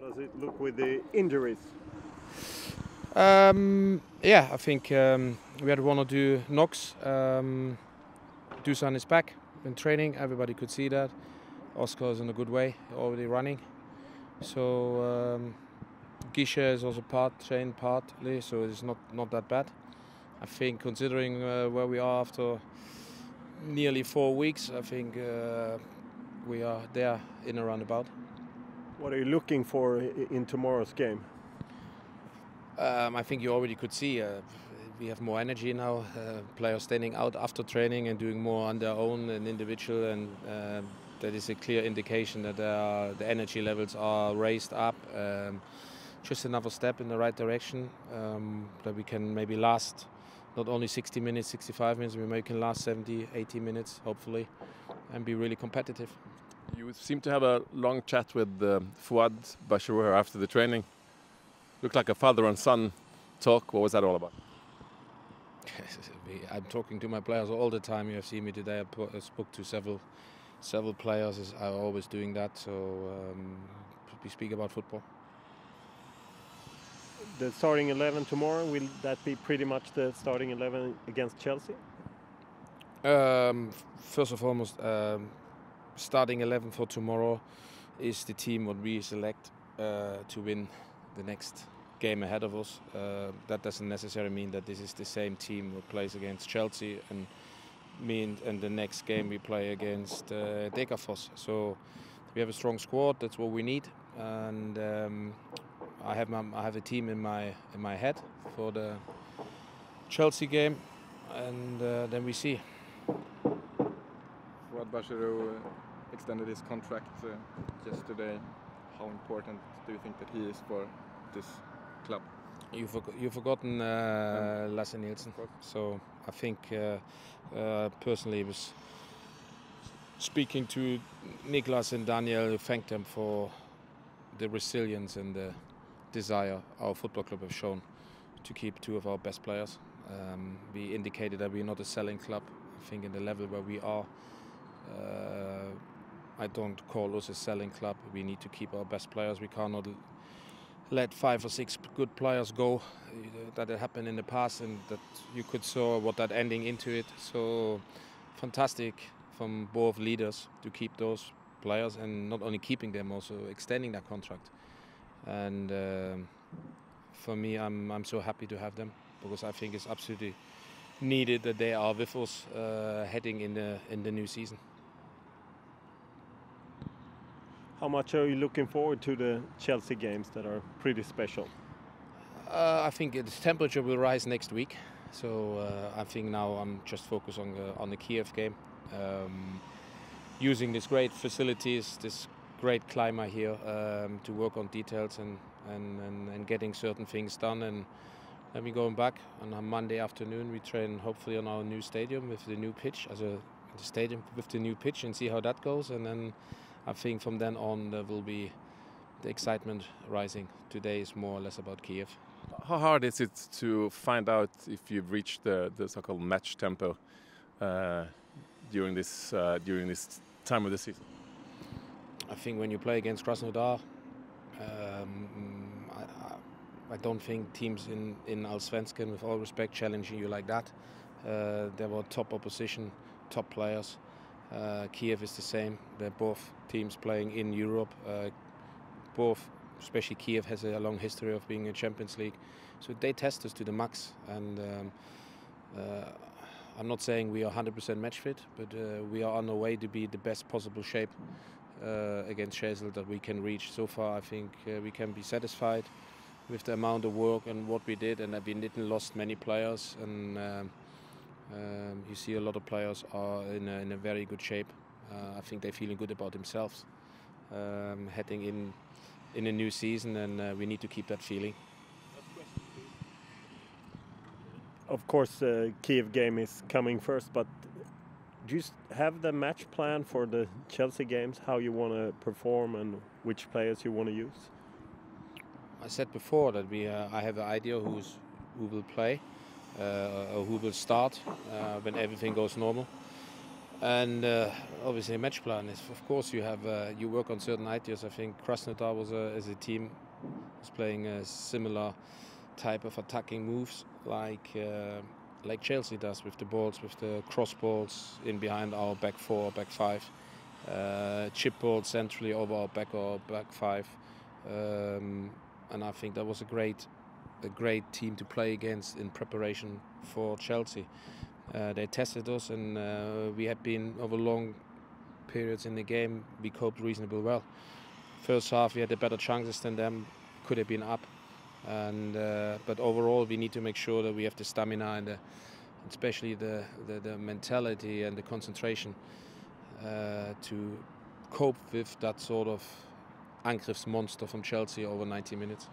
How does it look with the injuries? Yeah, I think we had one or two knocks. Dusan is back in training. Everybody could see that. Oscar is in a good way, already running. So Gisha is also trained partly, so it's not that bad. I think considering where we are after nearly 4 weeks, I think we are there in a roundabout. What are you looking for in tomorrow's game? I think you already could see we have more energy now. Players standing out after training and doing more on their own and individual, and that is a clear indication that the energy levels are raised up. Just another step in the right direction, that we can maybe last not only 60 minutes, 65 minutes, we can last 70, 80 minutes, hopefully, and be really competitive. You seem to have a long chat with Fouad Bachirou after the training. Looked like a father and son talk. What was that all about? I'm talking to my players all the time. You have seen me today. I spoke to several players. I'm always doing that. So we speak about football. The starting 11 tomorrow, will that be pretty much the starting 11 against Chelsea? First and foremost, starting 11 for tomorrow is the team what we select to win the next game ahead of us. That doesn't necessarily mean that this is the same team that plays against Chelsea and the next game we play against Degerfors. So we have a strong squad. That's what we need, and I have a team in my head for the Chelsea game, and then we see. Fouad Bachirou extended his contract yesterday. How important do you think that he is for this club? You've forgotten Lasse Nielsen. So I think personally was speaking to Niklas and Daniel, thank them for the resilience and the desire our football club have shown to keep two of our best players. We indicated that we're not a selling club. I think in the level where we are, I don't call us a selling club. We need to keep our best players. We cannot let 5 or 6 good players go. That had happened in the past, and that you could saw what that ending into it. So fantastic from both leaders to keep those players, and not only keeping them, also extending that contract. And for me, I'm so happy to have them, because I think it's absolutely needed that they are with us heading in the new season. How much are you looking forward to the Chelsea games that are pretty special? I think the temperature will rise next week, so I think now I'm just focused on the Kiev game, using these great facilities, this great climate here, to work on details and getting certain things done. And then we're going back on a Monday afternoon. We train hopefully on our new stadium with the new pitch, the stadium with the new pitch, and see how that goes. And then I think from then on there will be the excitement rising. Today is more or less about Kiev. How hard is it to find out if you've reached the so-called match tempo during this time of the season? I think when you play against Krasnodar, I don't think teams in Allsvenskan, with all respect, challenging you like that. There were top opposition, top players. Kiev is the same. They're both teams playing in Europe. Especially Kiev has a long history of being in Champions League. So they test us to the max. And I'm not saying we are 100% match fit, but we are on our way to be the best possible shape against Chelsea that we can reach. So far, I think we can be satisfied with the amount of work and what we did, and that we didn't lost many players. And you see a lot of players are in a very good shape. I think they're feeling good about themselves, heading in a new season, and we need to keep that feeling. Of course, Kiev game is coming first, but do you have the match plan for the Chelsea games, how you want to perform and which players you want to use? I said before that I have an idea who will play or who will start when everything goes normal. And obviously, a match plan is, of course, you work on certain ideas. I think Krasnodar as a team was playing a similar type of attacking moves, like Chelsea does with the balls, with the cross balls in behind our back four, back five, chip balls centrally over our back five, and I think that was a great team to play against in preparation for Chelsea. They tested us, and we had been over long periods in the game. We coped reasonably well. First half, we had the better chances than them. Could have been up, but overall, we need to make sure that we have the stamina and especially the mentality and the concentration to cope with that sort of Angriffsmonster from Chelsea over 90 minutes.